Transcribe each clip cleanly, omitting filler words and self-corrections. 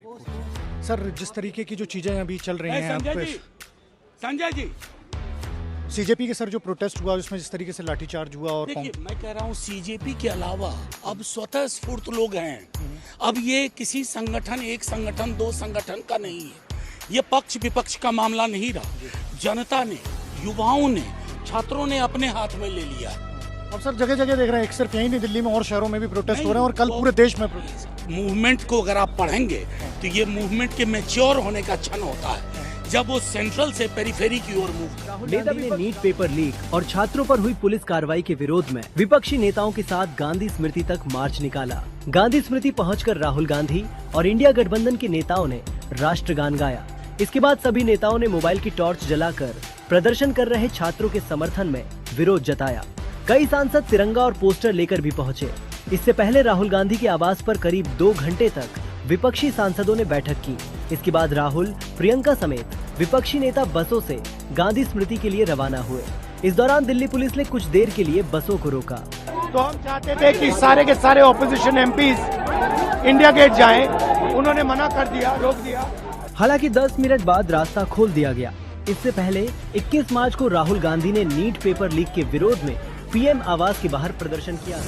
Sir, जिस तरीके की जो चीजें अभी चल रही हैं, संजय जी, सीजेपी के सर जो प्रोटेस्ट हुआ उसमें जिस तरीके से लाठीचार्ज हुआ, और देखिए मैं कह रहा हूँ सीजेपी के अलावा अब स्वतः स्फूर्त लोग हैं। अब ये किसी संगठन, एक संगठन, दो संगठन का नहीं है। ये पक्ष विपक्ष का मामला नहीं रहा। जनता ने, युवाओं ने, छात्रों ने अपने हाथ में ले लिया। और सर जगह जगह देख रहे हैं, एक सिर्फ यहीं नहीं, दिल्ली में और शहरों में भी प्रोटेस्ट हो रहे हैं, और कल पूरे देश में प्रोटेस्ट। मूवमेंट को अगर आप पढ़ेंगे तो ये मूवमेंट के मैच्योर होने का क्षण होता है जब वो सेंट्रल से पेरिफेरी की ओर मूव। राहुल गांधी ने नीट पेपर लीक और छात्रों पर हुई पुलिस कार्रवाई के विरोध में विपक्षी नेताओं के साथ गांधी स्मृति तक मार्च निकाला। गांधी स्मृति पहुंचकर राहुल गांधी और इंडिया गठबंधन के नेताओं ने राष्ट्रगान गाया। इसके बाद सभी नेताओं ने मोबाइल की टॉर्च जलाकर प्रदर्शन कर रहे छात्रों के समर्थन में विरोध जताया। कई सांसद तिरंगा और पोस्टर लेकर भी पहुंचे। इससे पहले राहुल गांधी के आवास पर करीब 2 घंटे तक विपक्षी सांसदों ने बैठक की। इसके बाद राहुल, प्रियंका समेत विपक्षी नेता बसों से गांधी स्मृति के लिए रवाना हुए। इस दौरान दिल्ली पुलिस ने कुछ देर के लिए बसों को रोका। तो हम चाहते थे कि सारे के सारे ऑपोजिशन एमपीज इंडिया गेट जाएं, उन्होंने मना कर दिया, रोक दिया। हालांकि 10 मिनट बाद रास्ता खोल दिया गया। इससे पहले 21 मार्च को राहुल गांधी ने नीट पेपर लीक के विरोध में पीएम आवास के बाहर प्रदर्शन किया।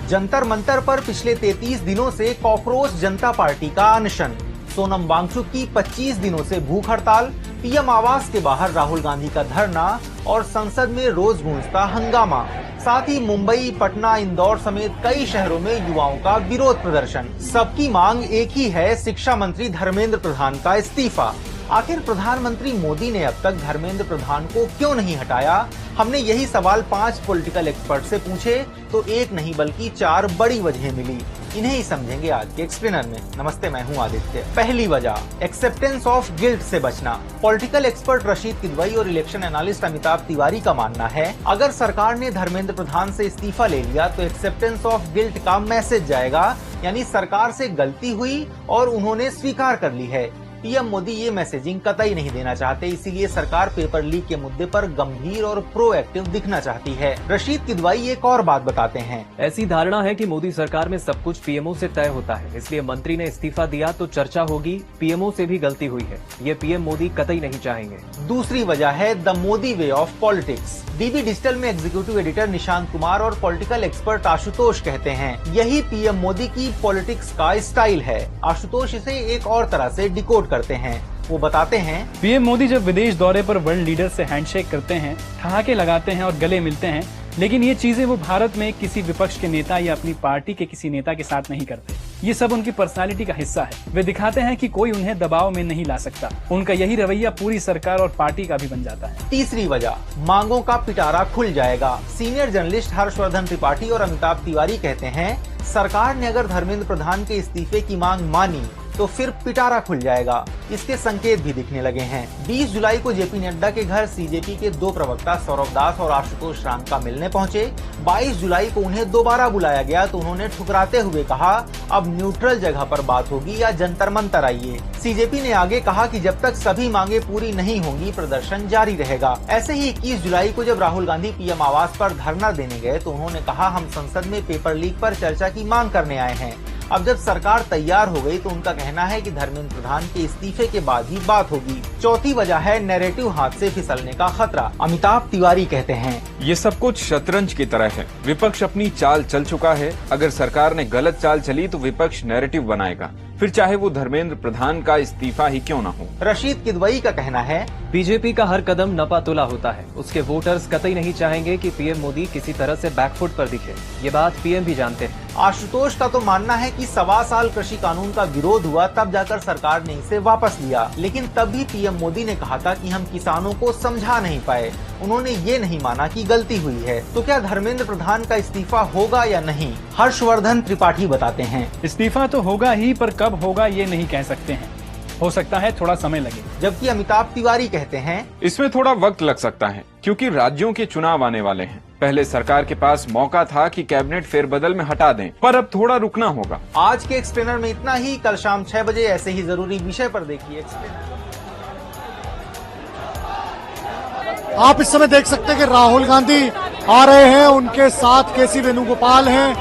जंतर मंतर पर पिछले 33 दिनों से कॉकरोच जनता पार्टी का अनशन। सोनम वांगचुक की 25 दिनों से भूख हड़ताल, पीएम आवास के बाहर राहुल गांधी का धरना और संसद में रोज गूंजता हंगामा। साथ ही मुंबई, पटना, इंदौर समेत कई शहरों में युवाओं का विरोध प्रदर्शन। सबकी मांग एक ही है, शिक्षा मंत्री धर्मेंद्र प्रधान का इस्तीफा। आखिर प्रधानमंत्री मोदी ने अब तक धर्मेंद्र प्रधान को क्यों नहीं हटाया? हमने यही सवाल 5 पॉलिटिकल एक्सपर्ट से पूछे तो एक नहीं बल्कि 4 बड़ी वजह मिली। इन्हें ही समझेंगे आज के एक्सप्लेनर में। नमस्ते, मैं हूं आदित्य। पहली वजह, एक्सेप्टेंस ऑफ गिल्ट से बचना। पॉलिटिकल एक्सपर्ट रशीद किदवई और इलेक्शन एनालिस्ट अमिताभ तिवारी का मानना है, अगर सरकार ने धर्मेंद्र प्रधान से इस्तीफा ले लिया तो एक्सेप्टेंस ऑफ गिल्ट का मैसेज जाएगा, यानी सरकार से गलती हुई और उन्होंने स्वीकार कर ली है। पीएम मोदी ये मैसेजिंग कतई नहीं देना चाहते, इसीलिए सरकार पेपर लीक के मुद्दे पर गंभीर और प्रोएक्टिव दिखना चाहती है। रशीद किदवई एक और बात बताते हैं। ऐसी धारणा है कि मोदी सरकार में सब कुछ पीएमओ से तय होता है, इसलिए मंत्री ने इस्तीफा दिया तो चर्चा होगी, पीएमओ से भी गलती हुई है, ये पीएम मोदी कतई नहीं चाहेंगे। दूसरी वजह है the Modi way of politics. DV digital में एग्जीक्यूटिव एडिटर निशांत कुमार और पॉलिटिकल एक्सपर्ट आशुतोष कहते हैं, यही पीएम मोदी की पॉलिटिक्स का स्टाइल है। आशुतोष इसे एक और तरह से डिकोड करते हैं। वो बताते हैं, पीएम मोदी जब विदेश दौरे पर वर्ल्ड लीडर से हैंडशेक करते हैं, ठहाके लगाते हैं और गले मिलते हैं, लेकिन ये चीजें वो भारत में किसी विपक्ष के नेता या अपनी पार्टी के किसी नेता के साथ नहीं करते। ये सब उनकी पर्सनालिटी का हिस्सा है। वे दिखाते हैं कि कोई उन्हें दबाव में नहीं ला सकता। उनका यही रवैया पूरी सरकार और पार्टी का भी बन जाता है। तीसरी वजह, मांगों का पिटारा खुल जाएगा। सीनियर जर्नलिस्ट हर्षवर्धन त्रिपाठी और अमिताभ तिवारी कहते हैं, सरकार ने अगर धर्मेंद्र प्रधान के इस्तीफे की मांग मानी तो फिर पिटारा खुल जाएगा। इसके संकेत भी दिखने लगे हैं। 20 जुलाई को जेपी नड्डा के घर सीजेपी के 2 प्रवक्ता सौरभ दास और आशुतोष रांका मिलने पहुंचे। 22 जुलाई को उन्हें दोबारा बुलाया गया तो उन्होंने ठुकराते हुए कहा, अब न्यूट्रल जगह पर बात होगी या जंतर मंतर आइए। सीजेपी ने आगे कहा कि जब तक सभी मांगे पूरी नहीं होंगी प्रदर्शन जारी रहेगा। ऐसे ही 21 जुलाई को जब राहुल गांधी पीएम आवास पर धरना देने गए तो उन्होंने कहा, हम संसद में पेपर लीक पर चर्चा की मांग करने आए हैं। अब जब सरकार तैयार हो गई तो उनका कहना है कि धर्मेंद्र प्रधान के इस्तीफे के बाद ही बात होगी। चौथी वजह है नैरेटिव हाथ से फिसलने का खतरा। अमिताभ तिवारी कहते हैं, ये सब कुछ शतरंज की तरह है। विपक्ष अपनी चाल चल चुका है। अगर सरकार ने गलत चाल चली तो विपक्ष नैरेटिव बनाएगा, फिर चाहे वो धर्मेंद्र प्रधान का इस्तीफा ही क्यों न हो। रशीद किदवई का कहना है, बीजेपी का हर कदम नपातुला होता है। उसके वोटर्स कतई नहीं चाहेंगे कि पीएम मोदी किसी तरह से बैकफुट पर दिखे। ये बात पीएम भी जानते हैं। आशुतोष का तो मानना है कि 1.25 साल कृषि कानून का विरोध हुआ, तब जाकर सरकार ने इसे वापस लिया, लेकिन तब भी पीएम मोदी ने कहा था कि हम किसानों को समझा नहीं पाए। उन्होंने ये नहीं माना कि गलती हुई है। तो क्या धर्मेंद्र प्रधान का इस्तीफा होगा या नहीं? हर्षवर्धन त्रिपाठी बताते हैं, इस्तीफा तो होगा ही, पर कब होगा ये नहीं कह सकते हैं। हो सकता है थोड़ा समय लगे। जबकि अमिताभ तिवारी कहते हैं, इसमें थोड़ा वक्त लग सकता है क्योंकि राज्यों के चुनाव आने वाले हैं। पहले सरकार के पास मौका था कि कैबिनेट फेरबदल में हटा दें, पर अब थोड़ा रुकना होगा। आज के एक्सप्लेनर में इतना ही। कल शाम 6 बजे ऐसे ही जरूरी विषय पर देखिए एक्सप्लेनर। आप इस समय देख सकते हैं कि राहुल गांधी आ रहे हैं, उनके साथ केसी वेणुगोपाल हैं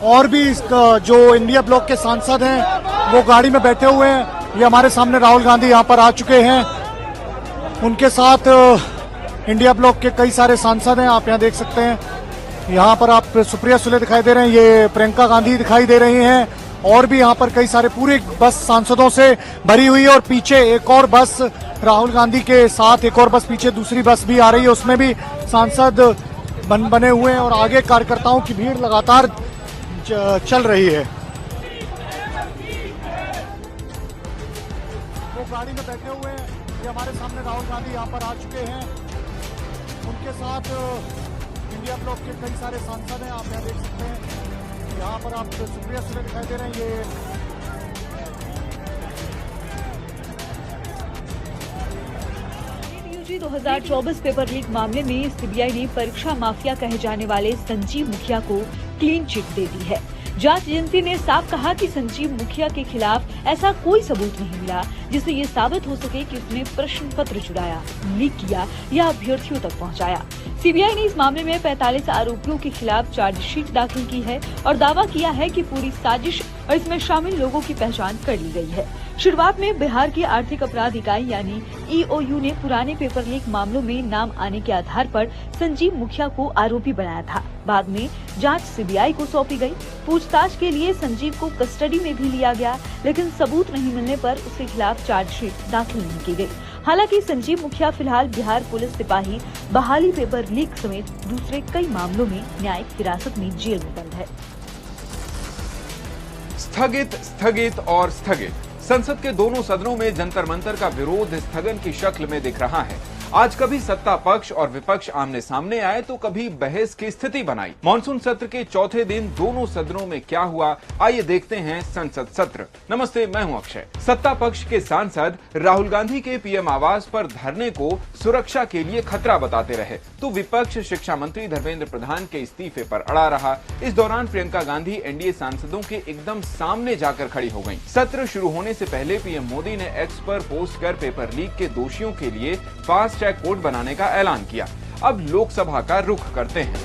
और भी जो इंडिया ब्लॉक के सांसद हैं वो गाड़ी में बैठे हुए हैं। ये हमारे सामने राहुल गांधी यहाँ पर आ चुके हैं। उनके साथ इंडिया ब्लॉक के कई सारे सांसद हैं, आप यहाँ देख सकते हैं। यहाँ पर आप सुप्रिया सुले दिखाई दे रहे हैं, ये प्रियंका गांधी दिखाई दे रही हैं, और भी यहाँ पर कई सारे, पूरी बस सांसदों से भरी हुई है। और पीछे एक और बस राहुल गांधी के साथ, एक और बस पीछे दूसरी बस भी आ रही है, उसमें भी सांसद बने हुए हैं और आगे कार्यकर्ताओं की भीड़ लगातार चल रही है। वो गाड़ी में बैठे हुए हैं, ये हमारे सामने राहुल गांधी यहाँ पर आ चुके हैं। उनके साथ इंडिया ब्लॉक के कई सारे सांसद हैं, आप यहाँ देख सकते हैं। यहाँ पर आप सुप्रिया सुले दिखाई दे रहे हैं। ये यूजी 2024 पेपर लीक मामले में सीबीआई ने परीक्षा माफिया कहे जाने वाले संजीव मुखिया को क्लीन चिट दे दी है। जांच एजेंसी ने साफ कहा कि संजीव मुखिया के खिलाफ ऐसा कोई सबूत नहीं मिला जिससे ये साबित हो सके कि उसने प्रश्न पत्र चुराया, लीक किया या अभ्यर्थियों तक पहुंचाया। सीबीआई ने इस मामले में 45 आरोपियों के खिलाफ चार्जशीट दाखिल की है और दावा किया है कि पूरी साजिश और इसमें शामिल लोगों की पहचान कर ली गई है। शुरुआत में बिहार की आर्थिक अपराध इकाई यानी ईओयू ने पुराने पेपर लीक मामलों में नाम आने के आधार पर संजीव मुखिया को आरोपी बनाया था। बाद में जांच सीबीआई को सौंपी गई। पूछताछ के लिए संजीव को कस्टडी में भी लिया गया, लेकिन सबूत नहीं मिलने पर उसके खिलाफ चार्जशीट दाखिल नहीं की गई। हालांकि संजीव मुखिया फिलहाल बिहार पुलिस सिपाही बहाली पेपर लीक समेत दूसरे कई मामलों में न्यायिक हिरासत में जेल में बंद है। स्थगित, स्थगित और स्थगित। संसद के दोनों सदनों में जंतर मंतर का विरोध स्थगन की शक्ल में दिख रहा है। आज कभी सत्ता पक्ष और विपक्ष आमने सामने आए तो कभी बहस की स्थिति बनाई। मॉनसून सत्र के चौथे दिन दोनों सदनों में क्या हुआ, आइए देखते हैं संसद सत्र। नमस्ते, मैं हूं अक्षय। सत्ता पक्ष के सांसद राहुल गांधी के पीएम आवास पर धरने को सुरक्षा के लिए खतरा बताते रहे, तो विपक्ष शिक्षा मंत्री धर्मेंद्र प्रधान के इस्तीफे पर अड़ा रहा। इस दौरान प्रियंका गांधी एनडीए सांसदों के एकदम सामने जाकर खड़ी हो गयी। सत्र शुरू होने से पहले पीएम मोदी ने एक्स पर पोस्ट कर पेपर लीक के दोषियों के लिए फास्ट ट्रैक कोर्ट बनाने का ऐलान किया। अब लोकसभा का रुख करते हैं।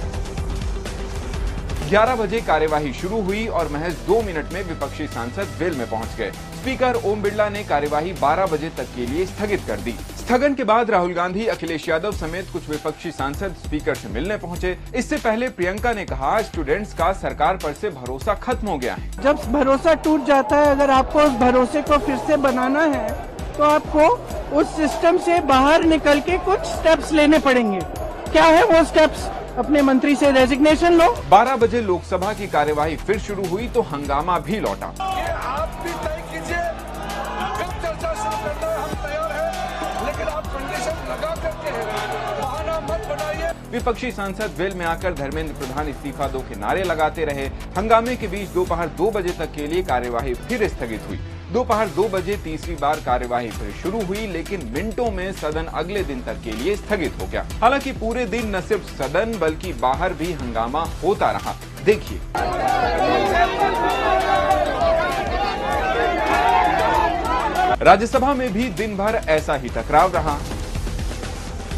11 बजे कार्यवाही शुरू हुई और महज 2 मिनट में विपक्षी सांसद वेल में पहुंच गए। स्पीकर ओम बिरला ने कार्यवाही 12 बजे तक के लिए स्थगित कर दी। स्थगन के बाद राहुल गांधी, अखिलेश यादव समेत कुछ विपक्षी सांसद स्पीकर से मिलने पहुंचे। इससे पहले प्रियंका ने कहा, स्टूडेंट्स का सरकार पर से भरोसा खत्म हो गया है। जब भरोसा टूट जाता है, अगर आपको उस भरोसे को फिर से बनाना है तो आपको उस सिस्टम से बाहर निकल के कुछ स्टेप्स लेने पड़ेंगे। क्या है वो स्टेप्स? अपने मंत्री से रेजिग्नेशन लो। 12 बजे लोकसभा की कार्यवाही फिर शुरू हुई तो हंगामा भी लौटा। आप भी तय कीजिए, कब चर्चा शुरू करना है, हम तैयार हैं, लेकिन आप कंडीशन लगा करके बहाना मत बनाइए। विपक्षी सांसद वेल में आकर धर्मेंद्र प्रधान इस्तीफा दो के नारे लगाते रहे। हंगामे के बीच दोपहर 2 बजे तक के लिए कार्यवाही फिर स्थगित हुई। दोपहर 2 बजे तीसरी बार कार्यवाही फिर शुरू हुई, लेकिन मिनटों में सदन अगले दिन तक के लिए स्थगित हो गया। हालांकि पूरे दिन न सिर्फ सदन बल्कि बाहर भी हंगामा होता रहा। देखिए, राज्यसभा में भी दिन भर ऐसा ही टकराव रहा।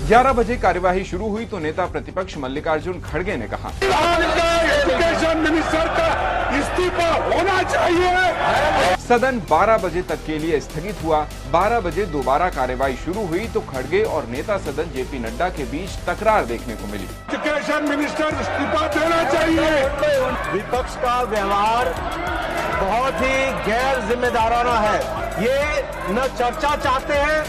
11 बजे कार्यवाही शुरू हुई तो नेता प्रतिपक्ष मल्लिकार्जुन खड़गे ने कहा, एजुकेशन मिनिस्टर का इस्तीफा होना चाहिए। सदन 12 बजे तक के लिए स्थगित हुआ। 12 बजे दोबारा कार्यवाही शुरू हुई तो खड़गे और नेता सदन जेपी नड्डा के बीच तकरार देखने को मिली। एजुकेशन मिनिस्टर इस्तीफा देना चाहिए। विपक्ष का व्यवहार बहुत ही गैर जिम्मेदाराना है। ये न चर्चा चाहते हैं,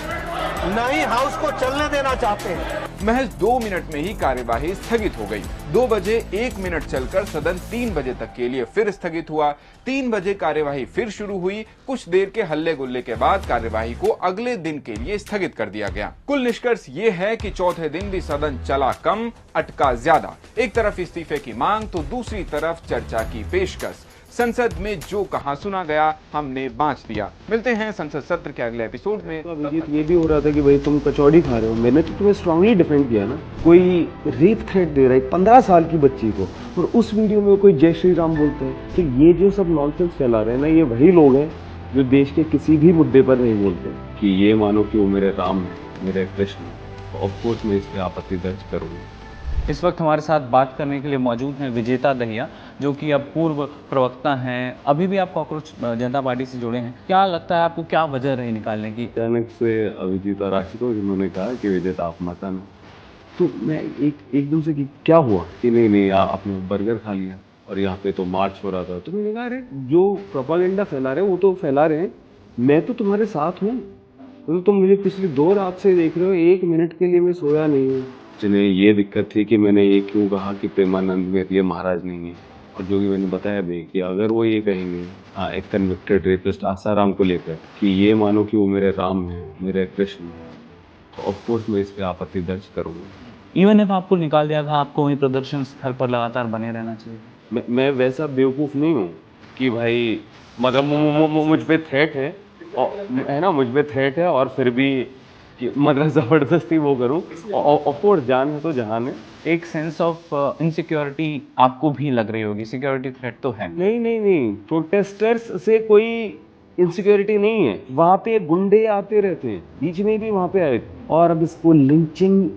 न ही हाउस को चलने देना चाहते हैं। महज 2 मिनट में ही कार्यवाही स्थगित हो गई। 2 बजे 1 मिनट चलकर सदन 3 बजे तक के लिए फिर स्थगित हुआ। 3 बजे कार्यवाही फिर शुरू हुई। कुछ देर के हल्ले गुल्ले के बाद कार्यवाही को अगले दिन के लिए स्थगित कर दिया गया। कुल निष्कर्ष ये है कि चौथे दिन भी सदन चला कम, अटका ज्यादा। एक तरफ इस्तीफे की मांग तो दूसरी तरफ चर्चा की पेशकश। संसद में जो कहा सुना गया, हमने बांच दिया। मिलते हैं संसद सत्र के अगले एपिसोड में। अभिजीत, ये भी हो रहा था कि भाई तुम कचौड़ी खा रहे हो। मैंने तो तुम्हें स्ट्रांगली डिफेंड किया ना। कोई रेप थ्रेट दे रहा है 15 साल की बच्ची को, और उस वीडियो में कोई जय श्री राम बोलते हैं। तो ये जो सब नॉनसेंस फैला रहे हैं ना, ये वही लोग हैं जो देश के किसी भी मुद्दे पर नहीं बोलते कि ये मानो कि वो मेरे राम है, मेरे कृष्ण। ऑफकोर्स मैं इस पर आपत्ति दर्ज करूंगा। इस वक्त हमारे साथ बात करने के लिए मौजूद हैं विजेता दहिया, जो कि अब पूर्व प्रवक्ता हैं। अभी भी आप कॉकरोच जनता पार्टी से जुड़े हैं। क्या लगता है आपको, क्या वजह रही निकालने की? अचानक से अभिजीत और आशुतोष जिन्होंने कहा कि विजेता आप मत आना, तो मैं एकदम से कि क्या हुआ कि नहीं आपने बर्गर खा लिया और यहाँ पे तो मार्च हो रहा था। तो मैंने कहा अरे जो प्रोपागेंडा फैला रहे हैं वो तो फैला रहे हैं, मैं तो तुम्हारे साथ हूँ। तो तुम मुझे पिछली 2 रात से देख रहे हो, 1 मिनट के लिए मैं सोया नहीं हूँ। जिन्हें ये दिक्कत थी कि मैंने ये क्यों कहा कि प्रेमानंद में ये महाराज नहीं है, और जो कि मैंने बताया भी कि अगर वो ये कहेंगे एक कन्विक्टेड रेपिस्ट आसाराम को लेकर कि ये मानो कि वो मेरे राम है, मेरे कृष्ण है, तो ऑफकोर्स मैं इस पर आपत्ति दर्ज करूँगा। इवन इफ आपको निकाल दिया था, आपको वही प्रदर्शन स्थल पर लगातार बने रहना चाहिए। मैं वैसा बेवकूफ़ नहीं हूँ कि भाई मतलब मुझ पे थ्रेट है ना, मुझ पे थ्रेट है और फिर भी मतलब ज़बरदस्ती वो करूँ। ऑफकोर्स जान है तो जहान है। एक सेंस ऑफ इनसिक्योरिटी आपको भी लग रही होगी, सिक्योरिटी थ्रेट तो है। नहीं, प्रोटेस्टर्स से कोई इनसिक्योरिटी नहीं है। वहाँ पे गुंडे आते रहते हैं, बीच में भी वहाँ पे आए, और अब इसको लिंचिंग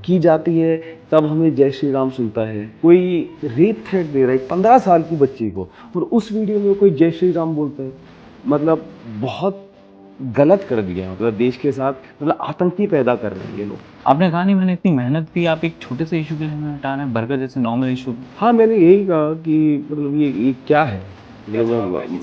की जाती है तब हमें जय श्री राम सुनता है। कोई रेप थ्रेट दे रहा है 15 साल की बच्ची को, और उस वीडियो में कोई जय श्री राम बोलता है। मतलब बहुत गलत कर दिया है, मतलब देश के साथ मतलब आतंकी पैदा कर रहे हैं ये लोग। आपने कहा नहीं मैंने इतनी मेहनत की, आप एक छोटे से इशू के लिए हमें हटा रहे हैं, बर्गर जैसे नॉर्मल इशू। हाँ, मैंने यही कहा कि मतलब ये क्या है,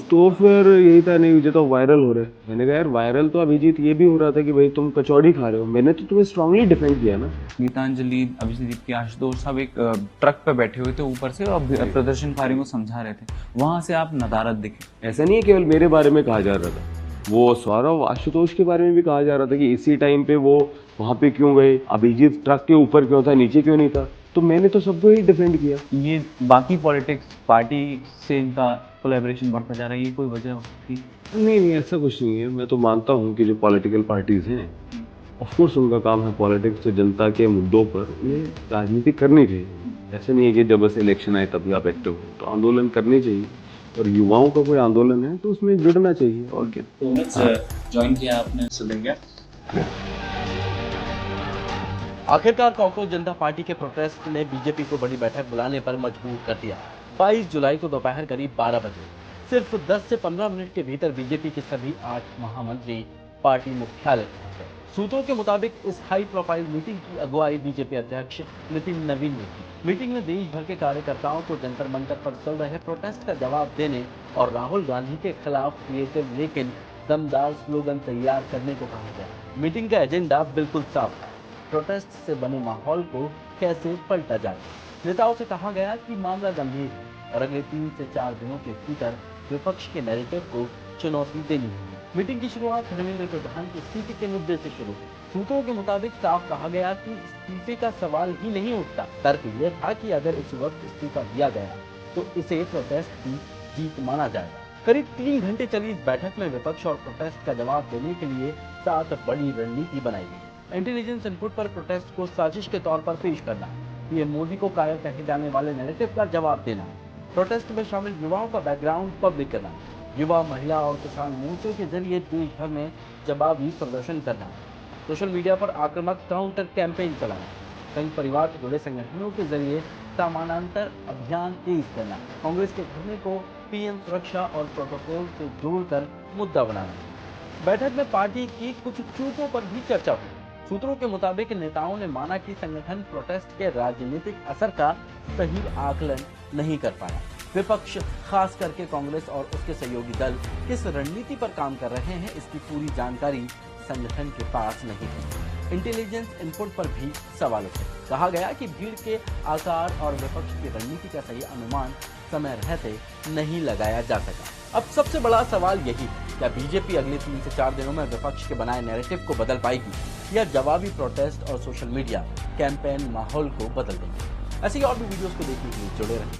तो फिर यही था नहीं मुझे तो वायरल हो रहा है। मैंने कहा यार वायरल तो अभिजीत ये भी हो रहा था कि भाई तुम कचौड़ी खा रहे हो, मैंने तो तुम्हें स्ट्रांगली डिफेंड किया ना। गीतांजलि, अभिजीत की आशुतोष सब एक ट्रक पे बैठे हुए थे ऊपर से और प्रदर्शनकारियों को समझा रहे थे, वहां से आप नदारत दिखे। ऐसा नहीं है केवल मेरे बारे में कहा जा रहा था, वो सौरव आशुतोष के बारे में भी कहा जा रहा था कि इसी टाइम पे वो वहाँ पे क्यों गए, अभिजीत ट्रक के ऊपर क्यों था, नीचे क्यों नहीं था। तो मैंने तो सबको ही डिफेंड किया। ये बाकी पॉलिटिक्स पार्टी से इनका कोलैबोरेशन बढ़ता जा रहा है, ये कोई वजह हो सकती है? नहीं, ऐसा कुछ नहीं है। मैं तो मानता हूँ कि जो पॉलिटिकल पार्टीज हैं, ऑफकोर्स उनका काम है पॉलिटिक्स, तो जनता के मुद्दों पर उन्हें राजनीति करनी चाहिए। ऐसा नहीं है कि जब बस इलेक्शन आए तभी आप एक्टिव हो, तो आंदोलन करनी चाहिए, और युवाओं का कोई आंदोलन है तो उसमें जुड़ना चाहिए। और क्या ज्वाइन किया आपने सुलेंगे? आखिरकार कॉकरोच जनता पार्टी के प्रोटेस्ट ने बीजेपी को बड़ी बैठक बुलाने पर मजबूर कर दिया। 22 जुलाई को दोपहर करीब 12 बजे सिर्फ 10 से 15 मिनट के भीतर बीजेपी के सभी 8 महामंत्री पार्टी मुख्यालय पहुंच गए। सूत्रों के मुताबिक इस हाई प्रोफाइल मीटिंग की अगुवाई बीजेपी अध्यक्ष नितिन नवीन ने की। मीटिंग में देश भर के कार्यकर्ताओं को जंतर मंतर पर चल रहे प्रोटेस्ट का जवाब देने और राहुल गांधी के खिलाफ क्रिएटिव लेकिन दमदार स्लोगन तैयार करने को कहा गया। मीटिंग का एजेंडा बिल्कुल साफ था, प्रोटेस्ट से बने माहौल को कैसे पलटा जाए। नेताओं से कहा गया कि मामला गंभीर है और अगले 3 से 4 दिनों के भीतर विपक्ष के नैरेटिव को चुनौती देनी है। मीटिंग की शुरुआत धर्मेंद्र प्रधान के इस्तीफे के मुद्दे से शुरू हुई। सूत्रों के मुताबिक साफ कहा गया कि इस्तीफे का सवाल ही नहीं उठता। तर्क यह था कि अगर इस वक्त इस्तीफा दिया गया तो इसे प्रोटेस्ट की जीत माना जाएगा। करीब 3 घंटे चली इस बैठक में विपक्ष और प्रोटेस्ट का जवाब देने के लिए 7 बड़ी रणनीति बनाई गई। इंटेलिजेंस इनपुट पर प्रोटेस्ट को साजिश के तौर पर पेश करना, पीएम मोदी को कायर कहे जाने वाले नैरेटिव का जवाब देना, प्रोटेस्ट में शामिल युवाओं का बैकग्राउंड पब्लिक करना, युवा, महिला और किसान मोर्चों के जरिए देश भर में जवाबी प्रदर्शन करना, सोशल मीडिया पर आक्रामक काउंटर कैंपेन चलाना, संघ परिवार से जुड़े संगठनों के जरिए समानांतर अभियान तेज करना, कांग्रेस के धरने को पीएम सुरक्षा और प्रोटोकॉल से जोड़कर मुद्दा बनाना। बैठक में पार्टी की कुछ चूकों पर भी चर्चा हुई। सूत्रों के मुताबिक नेताओं ने माना कि संगठन प्रोटेस्ट के राजनीतिक असर का सही आकलन नहीं कर पाया। विपक्ष, खास करके कांग्रेस और उसके सहयोगी दल, किस रणनीति पर काम कर रहे हैं इसकी पूरी जानकारी संगठन के पास नहीं है। इंटेलिजेंस इनपुट पर भी सवाल उठे। कहा गया कि भीड़ के आकार और विपक्ष की रणनीति का सही अनुमान समय रहते नहीं लगाया जा सका। अब सबसे बड़ा सवाल यही है, क्या बीजेपी अगले 3 से 4 दिनों में विपक्ष के बनाए नैरेटिव को बदल पाएगी या जवाबी प्रोटेस्ट और सोशल मीडिया कैंपेन माहौल को बदल देंगे। ऐसी और भी वीडियोस को देखने के लिए जुड़े रहें।